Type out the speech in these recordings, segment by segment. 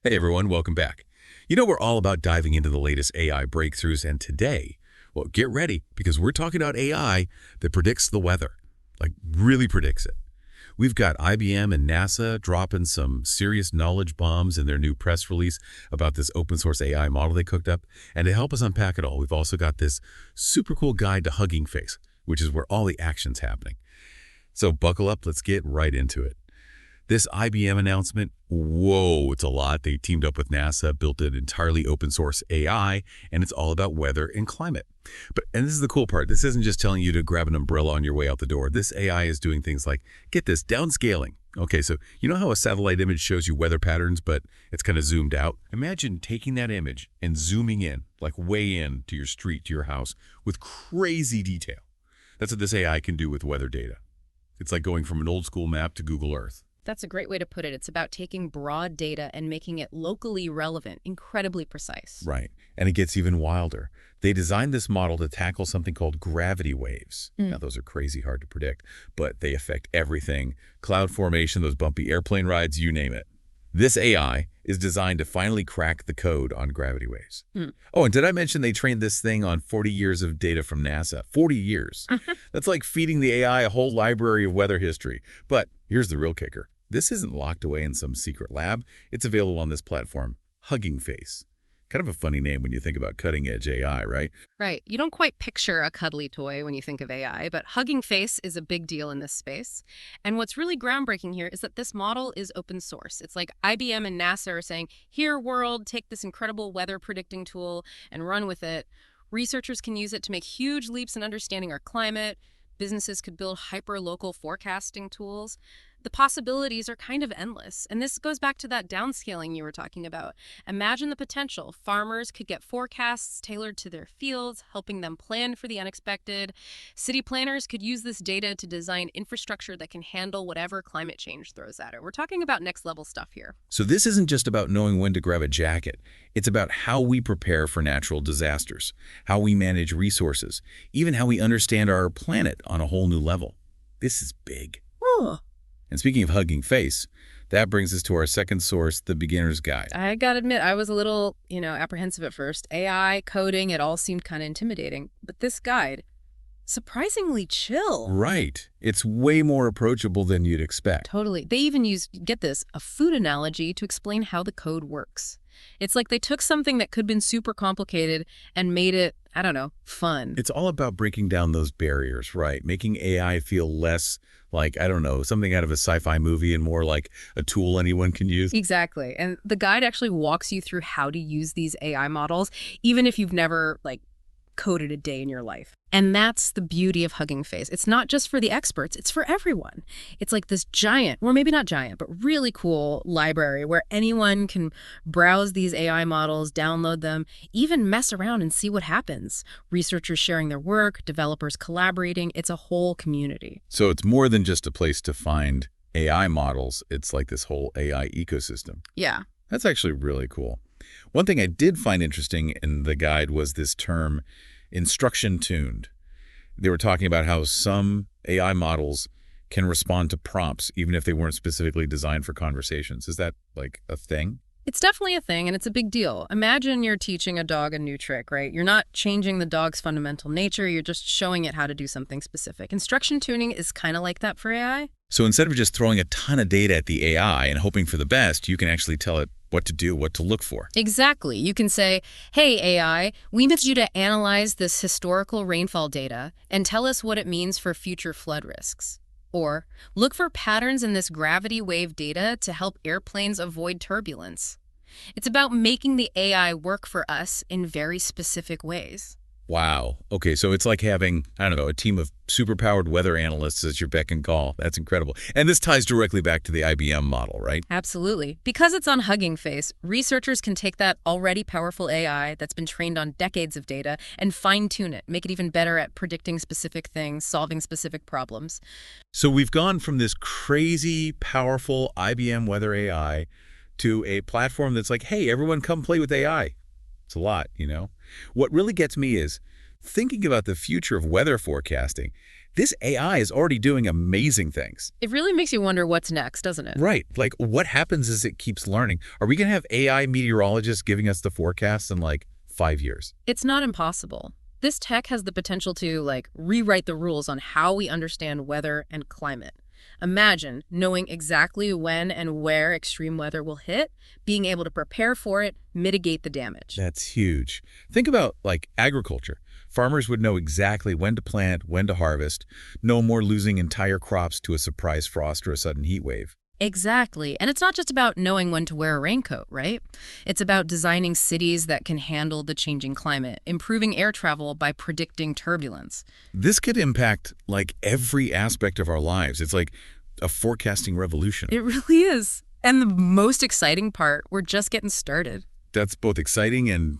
Hey everyone, welcome back. We're all about diving into the latest AI breakthroughs, and today, well, get ready because we're talking about AI that predicts the weather, like really predicts it. We've got IBM and NASA dropping some serious knowledge bombs in their new press release about this open source AI model they cooked up. And to help us unpack it all, we've also got this super cool guide to Hugging Face, which is where all the action's happening. So buckle up, let's get right into it. This IBM announcement, whoa, it's a lot. They teamed up with NASA, built an entirely open source AI, and it's all about weather and climate. And this is the cool part. This isn't just telling you to grab an umbrella on your way out the door. This AI is doing things like, get this, downscaling. Okay, so you know how a satellite image shows you weather patterns, but it's kind of zoomed out? Imagine taking that image and zooming in, like way in to your street, to your house, with crazy detail. That's what this AI can do with weather data. It's like going from an old school map to Google Earth. That's a great way to put it. It's about taking broad data and making it locally relevant, incredibly precise. Right. And it gets even wilder. They designed this model to tackle something called gravity waves. Now, those are crazy hard to predict, but they affect everything. Cloud formation, those bumpy airplane rides, you name it. This AI is designed to finally crack the code on gravity waves. Oh, and did I mention they trained this thing on 40 years of data from NASA? 40 years. That's like feeding the AI a whole library of weather history. But here's the real kicker. This isn't locked away in some secret lab. It's available on this platform, Hugging Face. Kind of a funny name when you think about cutting-edge AI, right? Right. You don't quite picture a cuddly toy when you think of AI, but Hugging Face is a big deal in this space. And what's really groundbreaking here is that this model is open source. It's like IBM and NASA are saying, here, world, take this incredible weather predicting tool and run with it. Researchers can use it to make huge leaps in understanding our climate. Businesses could build hyper-local forecasting tools. The possibilities are kind of endless. And this goes back to that downscaling you were talking about. Imagine the potential. Farmers could get forecasts tailored to their fields, helping them plan for the unexpected. City planners could use this data to design infrastructure that can handle whatever climate change throws at it. We're talking about next level stuff here. So this isn't just about knowing when to grab a jacket. It's about how we prepare for natural disasters, how we manage resources, even how we understand our planet on a whole new level. This is big. And speaking of Hugging Face, that brings us to our second source, the beginner's guide. I gotta admit, I was a little, apprehensive at first. AI, coding, it all seemed kind of intimidating. But this guide, surprisingly chill. Right. It's way more approachable than you'd expect. Totally. They even used, get this, a food analogy to explain how the code works. It's like they took something that could have been super complicated and made it, I don't know, fun. It's all about breaking down those barriers, right? Making AI feel less like, I don't know, something out of a sci-fi movie and more like a tool anyone can use. Exactly. And the guide actually walks you through how to use these AI models, even if you've never, coded a day in your life. And that's the beauty of Hugging Face. It's not just for the experts, it's for everyone. It's like this giant, or maybe not giant, but really cool library where anyone can browse these AI models, download them, even mess around and see what happens. Researchers sharing their work, developers collaborating, it's a whole community. So it's more than just a place to find AI models. It's like this whole AI ecosystem. Yeah. That's actually really cool. One thing I did find interesting in the guide was this term, instruction-tuned. They were talking about how some AI models can respond to prompts even if they weren't specifically designed for conversations. Is that like a thing? It's definitely a thing, and it's a big deal. Imagine you're teaching a dog a new trick, right? You're not changing the dog's fundamental nature, you're just showing it how to do something specific. Instruction tuning is kind of like that for AI. So instead of just throwing a ton of data at the AI and hoping for the best, you can actually tell it what to do, what to look for. Exactly. You can say, hey, AI, we need you to analyze this historical rainfall data and tell us what it means for future flood risks. Or look for patterns in this gravity wave data to help airplanes avoid turbulence. It's about making the AI work for us in very specific ways. Wow. Okay, so it's like having, I don't know, a team of superpowered weather analysts as your beck and call. That's incredible. And this ties directly back to the IBM model, right? Absolutely. Because it's on Hugging Face, researchers can take that already powerful AI that's been trained on decades of data and fine-tune it, make it even better at predicting specific things, solving specific problems. So we've gone from this crazy, powerful IBM weather AI to a platform that's like, hey, everyone come play with AI. It's a lot, you know? What really gets me is thinking about the future of weather forecasting. This AI is already doing amazing things. It really makes you wonder what's next, doesn't it? Right. Like, what happens as it keeps learning? Are we going to have AI meteorologists giving us the forecasts in, like, 5 years? It's not impossible. This tech has the potential to, rewrite the rules on how we understand weather and climate. Imagine knowing exactly when and where extreme weather will hit, being able to prepare for it, mitigate the damage. That's huge. Think about, like, agriculture. Farmers would know exactly when to plant, when to harvest, no more losing entire crops to a surprise frost or a sudden heat wave. Exactly. And it's not just about knowing when to wear a raincoat, right? It's about designing cities that can handle the changing climate, improving air travel by predicting turbulence. This could impact, like, every aspect of our lives. It's like a forecasting revolution. It really is. And the most exciting part, we're just getting started. That's both exciting and,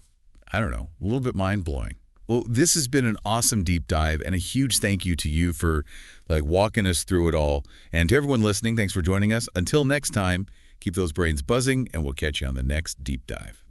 I don't know, a little bit mind-blowing. Well, this has been an awesome deep dive, and a huge thank you to you for walking us through it all. And to everyone listening, thanks for joining us. Until next time, keep those brains buzzing, and we'll catch you on the next deep dive.